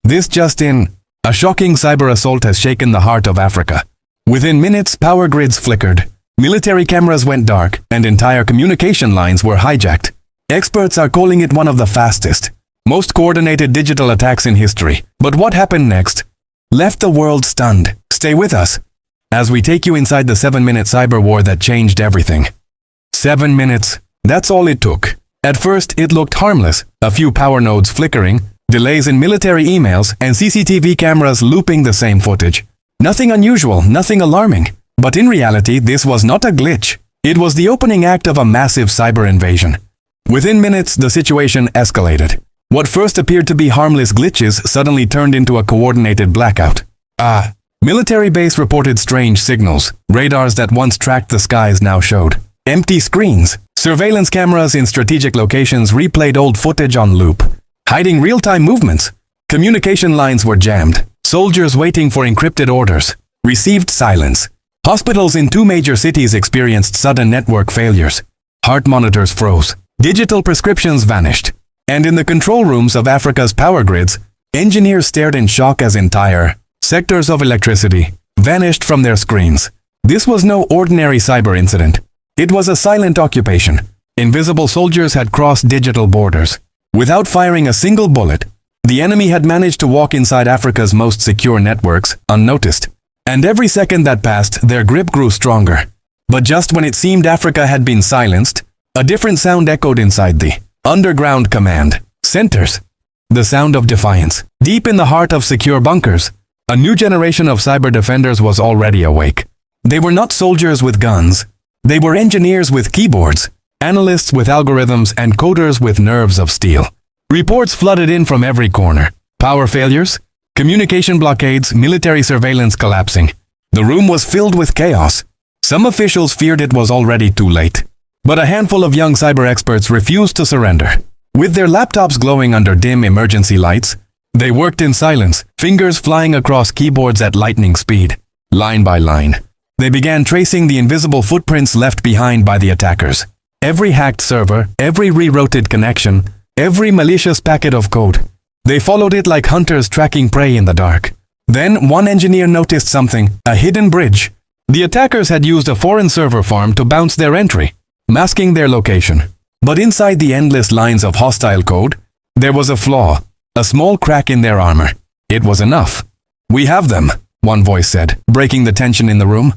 This just in, a shocking cyber assault has shaken the heart of Africa. Within minutes, power grids flickered, military cameras went dark, and entire communication lines were hijacked. Experts are calling it one of the fastest, most coordinated digital attacks in history. But what happened next left the world stunned. Stay with us as we take you inside the 7-minute cyber war that changed everything. 7 minutes, that's all it took. At first, it looked harmless, a few power nodes flickering, delays in military emails, and CCTV cameras looping the same footage. Nothing unusual, nothing alarming. But in reality, this was not a glitch. It was the opening act of a massive cyber invasion. Within minutes, the situation escalated. What first appeared to be harmless glitches suddenly turned into a coordinated blackout. Military base reported strange signals. Radars that once tracked the skies now showed empty screens. Surveillance cameras in strategic locations replayed old footage on loop, hiding real-time movements. Communication lines were jammed. Soldiers waiting for encrypted orders received silence. Hospitals in 2 major cities experienced sudden network failures. Heart monitors froze. Digital prescriptions vanished. And in the control rooms of Africa's power grids, engineers stared in shock as entire sectors of electricity vanished from their screens. This was no ordinary cyber incident. It was a silent occupation. Invisible soldiers had crossed digital borders. Without firing a single bullet, the enemy had managed to walk inside Africa's most secure networks unnoticed. And every second that passed, their grip grew stronger. But just when it seemed Africa had been silenced, a different sound echoed inside the underground command centers. The sound of defiance. Deep in the heart of secure bunkers, a new generation of cyber defenders was already awake. They were not soldiers with guns. They were engineers with keyboards, analysts with algorithms, and coders with nerves of steel. Reports flooded in from every corner. Power failures, communication blockades, military surveillance collapsing. The room was filled with chaos. Some officials feared it was already too late. But a handful of young cyber experts refused to surrender. With their laptops glowing under dim emergency lights, they worked in silence, fingers flying across keyboards at lightning speed. Line by line, they began tracing the invisible footprints left behind by the attackers. Every hacked server, every rerouted connection, every malicious packet of code. They followed it like hunters tracking prey in the dark. Then one engineer noticed something, a hidden bridge. The attackers had used a foreign server farm to bounce their entry, masking their location. But inside the endless lines of hostile code, there was a flaw, a small crack in their armor. It was enough. "We have them," one voice said, breaking the tension in the room.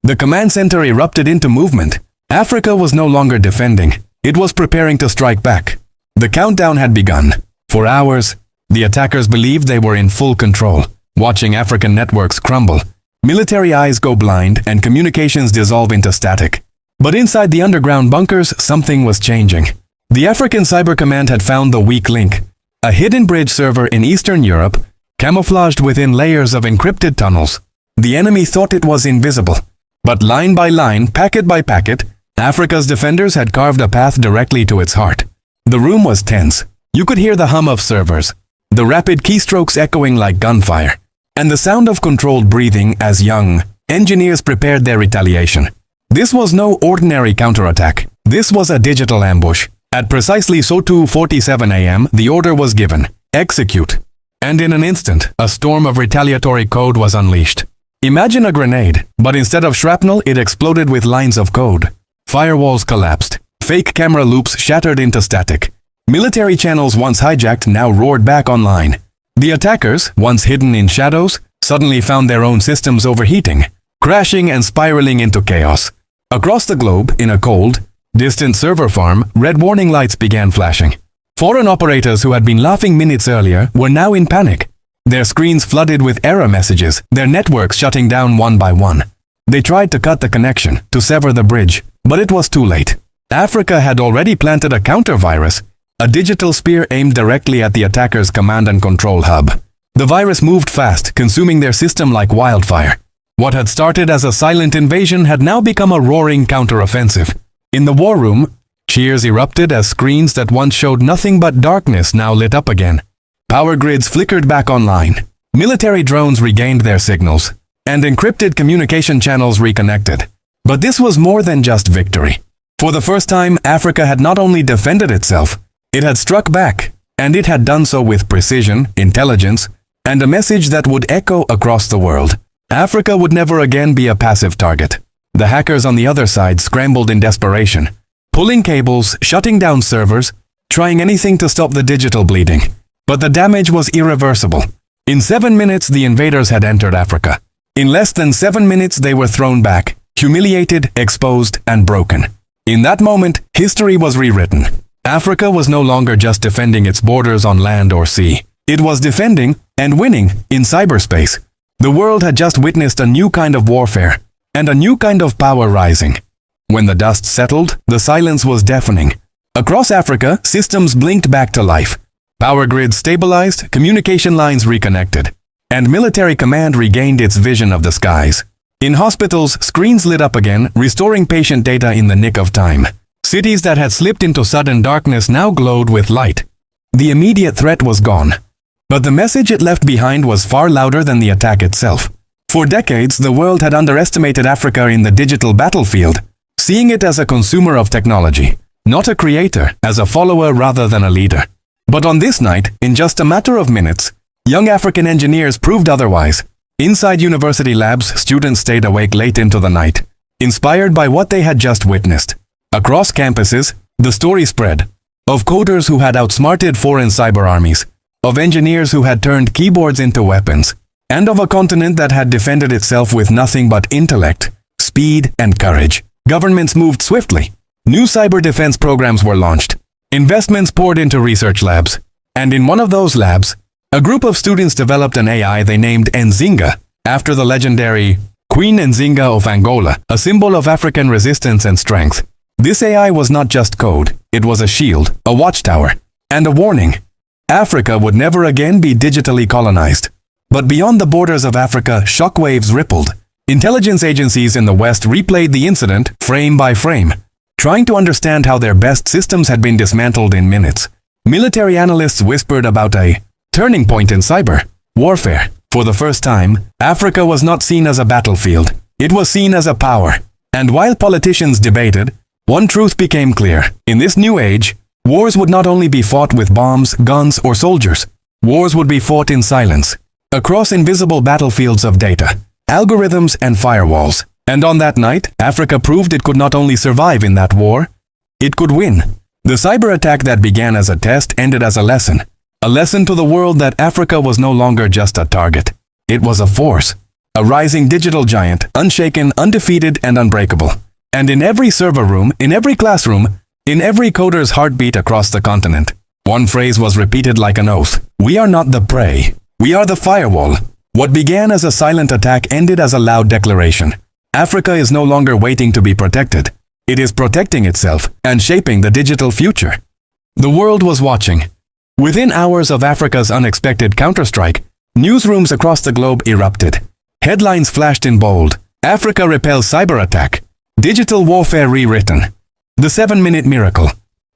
The command center erupted into movement. Africa was no longer defending. It was preparing to strike back. The countdown had begun. For hours, the attackers believed they were in full control, watching African networks crumble, military eyes go blind, and communications dissolve into static. But inside the underground bunkers, something was changing. The African Cyber Command had found the weak link, a hidden bridge server in Eastern Europe, camouflaged within layers of encrypted tunnels. The enemy thought it was invisible. But line by line, packet by packet, Africa's defenders had carved a path directly to its heart. The room was tense. You could hear the hum of servers, the rapid keystrokes echoing like gunfire, and the sound of controlled breathing as young engineers prepared their retaliation. This was no ordinary counterattack. This was a digital ambush. At precisely 02:47 a.m., the order was given, execute. And in an instant, a storm of retaliatory code was unleashed. Imagine a grenade, but instead of shrapnel, it exploded with lines of code. Firewalls collapsed. Fake camera loops shattered into static. Military channels once hijacked now roared back online. The attackers, once hidden in shadows, suddenly found their own systems overheating, crashing and spiraling into chaos. Across the globe, in a cold, distant server farm, red warning lights began flashing. Foreign operators who had been laughing minutes earlier were now in panic. Their screens flooded with error messages, their networks shutting down one by one. They tried to cut the connection, to sever the bridge, but it was too late. Africa had already planted a counter-virus, a digital spear aimed directly at the attackers' command and control hub. The virus moved fast, consuming their system like wildfire. What had started as a silent invasion had now become a roaring counter-offensive. In the war room, cheers erupted as screens that once showed nothing but darkness now lit up again. Power grids flickered back online. Military drones regained their signals, and encrypted communication channels reconnected. But this was more than just victory. For the first time, Africa had not only defended itself, it had struck back, and it had done so with precision, intelligence, and a message that would echo across the world. Africa would never again be a passive target. The hackers on the other side scrambled in desperation, pulling cables, shutting down servers, trying anything to stop the digital bleeding. But the damage was irreversible. In 7 minutes, the invaders had entered Africa. In less than 7 minutes, they were thrown back, humiliated, exposed, and broken. In that moment, history was rewritten. Africa was no longer just defending its borders on land or sea. It was defending and winning in cyberspace. The world had just witnessed a new kind of warfare and a new kind of power rising. When the dust settled, the silence was deafening. Across Africa, systems blinked back to life. Power grids stabilized, communication lines reconnected, and military command regained its vision of the skies. In hospitals, screens lit up again, restoring patient data in the nick of time. Cities that had slipped into sudden darkness now glowed with light. The immediate threat was gone. But the message it left behind was far louder than the attack itself. For decades, the world had underestimated Africa in the digital battlefield, seeing it as a consumer of technology, not a creator, as a follower rather than a leader. But on this night, in just a matter of minutes, young African engineers proved otherwise. Inside university labs, students stayed awake late into the night, inspired by what they had just witnessed. Across campuses, the story spread of coders who had outsmarted foreign cyber armies, of engineers who had turned keyboards into weapons, and of a continent that had defended itself with nothing but intellect, speed, and courage. Governments moved swiftly. New cyber defense programs were launched. Investments poured into research labs. And in one of those labs, a group of students developed an AI they named Nzinga, after the legendary Queen Nzinga of Angola, a symbol of African resistance and strength. This AI was not just code, it was a shield, a watchtower, and a warning. Africa would never again be digitally colonized. But beyond the borders of Africa, shockwaves rippled. Intelligence agencies in the West replayed the incident frame by frame, trying to understand how their best systems had been dismantled in minutes. Military analysts whispered about a turning point in cyber warfare. For the first time, Africa was not seen as a battlefield. It was seen as a power. And while politicians debated, one truth became clear. In this new age, wars would not only be fought with bombs, guns, or soldiers. Wars would be fought in silence, across invisible battlefields of data, algorithms, and firewalls. And on that night, Africa proved it could not only survive in that war, it could win. The cyber attack that began as a test ended as a lesson to the world that Africa was no longer just a target. It was a force, a rising digital giant, unshaken, undefeated, and unbreakable. And in every server room, in every classroom, in every coder's heartbeat across the continent, one phrase was repeated like an oath. We are not the prey. We are the firewall. What began as a silent attack ended as a loud declaration. Africa is no longer waiting to be protected. It is protecting itself and shaping the digital future. The world was watching. Within hours of Africa's unexpected counterstrike, newsrooms across the globe erupted. Headlines flashed in bold. Africa repels cyber attack. Digital warfare rewritten. The 7-minute miracle.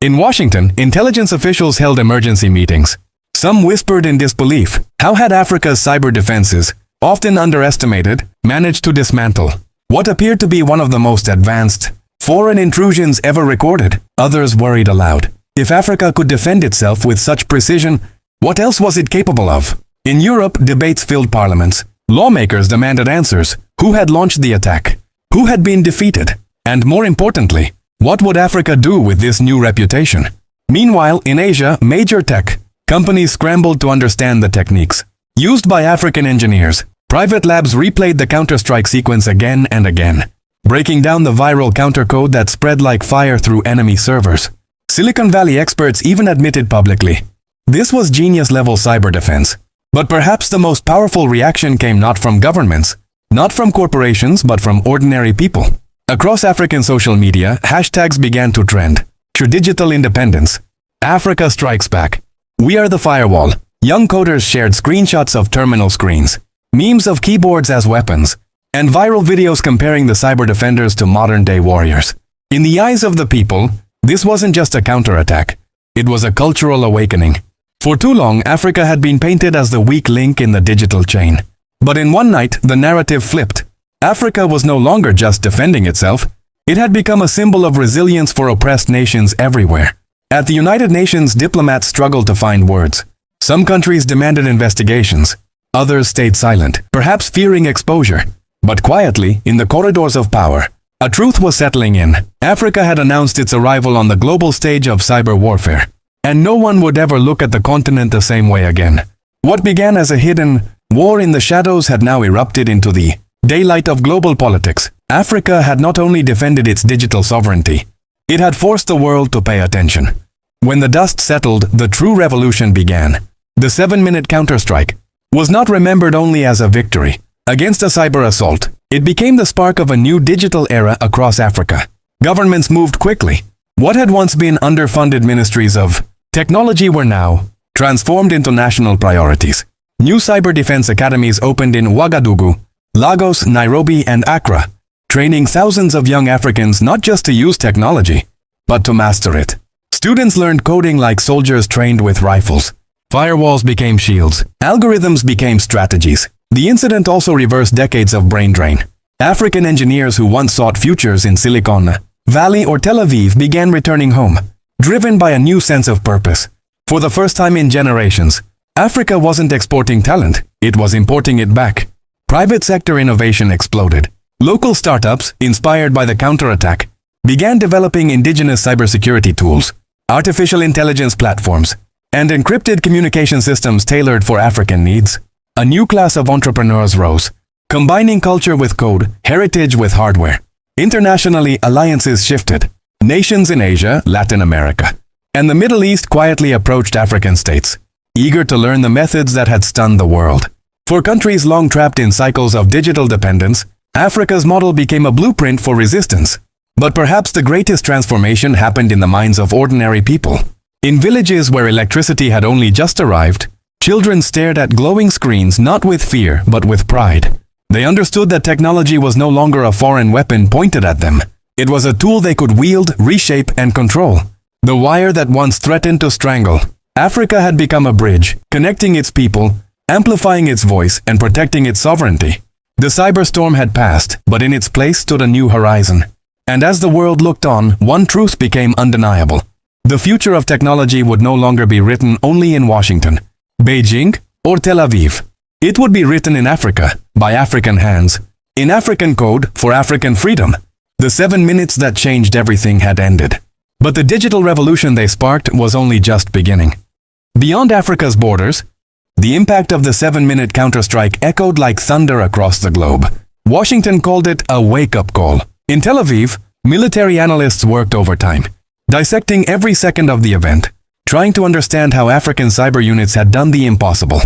In Washington, intelligence officials held emergency meetings. Some whispered in disbelief. How had Africa's cyber defenses, often underestimated, managed to dismantle what appeared to be one of the most advanced foreign intrusions ever recorded? Others worried aloud. If Africa could defend itself with such precision, what else was it capable of? In Europe, debates filled parliaments. Lawmakers demanded answers. Who had launched the attack? Who had been defeated? And more importantly, what would Africa do with this new reputation? Meanwhile, in Asia, major tech companies scrambled to understand the techniques used by African engineers. Private labs replayed the counterstrike sequence again and again, breaking down the viral countercode that spread like fire through enemy servers. Silicon Valley experts even admitted publicly, this was genius-level cyber defense. But perhaps the most powerful reaction came not from governments, not from corporations, but from ordinary people. Across African social media, hashtags began to trend. Digital independence. Africa strikes back. We are the firewall. Young coders shared screenshots of terminal screens, memes of keyboards as weapons, and viral videos comparing the cyber defenders to modern-day warriors. In the eyes of the people, this wasn't just a counterattack. It was a cultural awakening. For too long, Africa had been painted as the weak link in the digital chain. But in one night, the narrative flipped. Africa was no longer just defending itself. It had become a symbol of resilience for oppressed nations everywhere. At the United Nations, diplomats struggled to find words. Some countries demanded investigations. Others stayed silent, perhaps fearing exposure. But quietly, in the corridors of power, a truth was settling in. Africa had announced its arrival on the global stage of cyber warfare, and no one would ever look at the continent the same way again. What began as a hidden war in the shadows had now erupted into the daylight of global politics. Africa had not only defended its digital sovereignty, it had forced the world to pay attention. When the dust settled, the true revolution began. The 7-minute counterstrike was not remembered only as a victory against a cyber assault. It became the spark of a new digital era across Africa. Governments moved quickly. What had once been underfunded ministries of technology were now transformed into national priorities. New cyber defense academies opened in Ouagadougou, Lagos, Nairobi, and Accra, training thousands of young Africans not just to use technology, but to master it. Students learned coding like soldiers trained with rifles. Firewalls became shields. Algorithms became strategies. The incident also reversed decades of brain drain. African engineers who once sought futures in Silicon Valley or Tel Aviv began returning home, driven by a new sense of purpose. For the first time in generations, Africa wasn't exporting talent, it was importing it back. Private sector innovation exploded. Local startups, inspired by the counterattack, began developing indigenous cybersecurity tools, artificial intelligence platforms, and encrypted communication systems tailored for African needs. A new class of entrepreneurs rose, combining culture with code, heritage with hardware. Internationally, alliances shifted. Nations in Asia, Latin America, and the Middle East quietly approached African states, eager to learn the methods that had stunned the world. For countries long trapped in cycles of digital dependence, Africa's model became a blueprint for resistance. But perhaps the greatest transformation happened in the minds of ordinary people. In villages where electricity had only just arrived, children stared at glowing screens not with fear but with pride. They understood that technology was no longer a foreign weapon pointed at them. It was a tool they could wield, reshape, and control. The wire that once threatened to strangle. Africa had become a bridge, connecting its people, amplifying its voice, and protecting its sovereignty. The cyberstorm had passed, but in its place stood a new horizon. And as the world looked on, one truth became undeniable. The future of technology would no longer be written only in Washington, Beijing, or Tel Aviv. It would be written in Africa, by African hands, in African code, for African freedom. The 7 minutes that changed everything had ended. But the digital revolution they sparked was only just beginning. Beyond Africa's borders, the impact of the 7-minute counterstrike echoed like thunder across the globe. Washington called it a wake-up call. In Tel Aviv, military analysts worked overtime, dissecting every second of the event, trying to understand how African cyber units had done the impossible.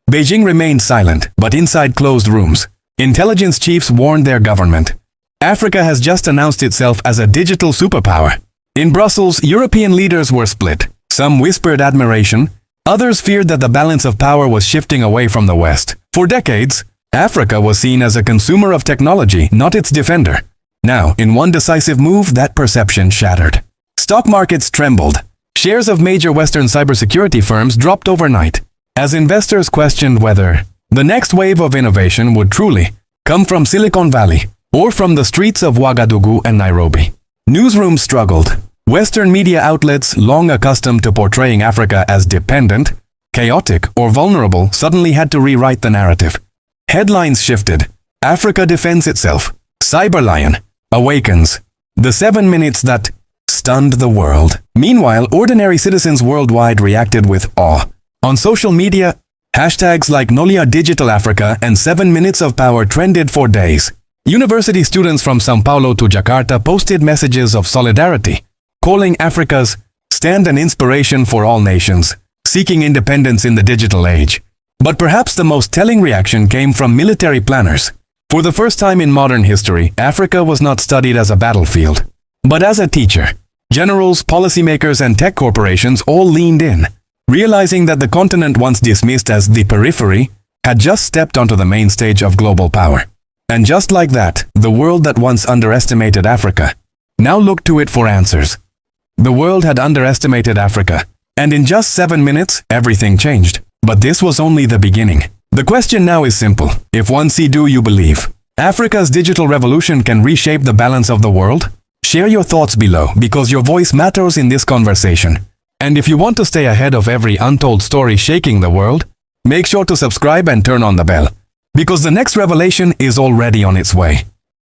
Beijing remained silent, but inside closed rooms, intelligence chiefs warned their government. Africa has just announced itself as a digital superpower. In Brussels, European leaders were split. Some whispered admiration, others feared that the balance of power was shifting away from the West. For decades, Africa was seen as a consumer of technology, not its defender. Now, in one decisive move, that perception shattered. Stock markets trembled. Shares of major Western cybersecurity firms dropped overnight, as investors questioned whether the next wave of innovation would truly come from Silicon Valley or from the streets of Ouagadougou and Nairobi. Newsrooms struggled. Western media outlets, long accustomed to portraying Africa as dependent, chaotic, or vulnerable, suddenly had to rewrite the narrative. Headlines shifted. Africa defends itself. Cyberlion awakens. The 7 minutes that stunned the world. Meanwhile, ordinary citizens worldwide reacted with awe. On social media, hashtags like Nolia Digital Africa and 7 Minutes of Power trended for days. University students from São Paulo to Jakarta posted messages of solidarity, calling Africa's stand an inspiration for all nations, seeking independence in the digital age. But perhaps the most telling reaction came from military planners. For the first time in modern history, Africa was not studied as a battlefield, but as a teacher. Generals, policymakers, and tech corporations all leaned in, realizing that the continent once dismissed as the periphery had just stepped onto the main stage of global power. And just like that, the world that once underestimated Africa now looked to it for answers. The world had underestimated Africa, and in just 7 minutes, everything changed. But this was only the beginning. The question now is simple. If one see, do you believe Africa's digital revolution can reshape the balance of the world? Share your thoughts below, because your voice matters in this conversation. And if you want to stay ahead of every untold story shaking the world, Make sure to subscribe and turn on the bell, because the next revelation is already on its way.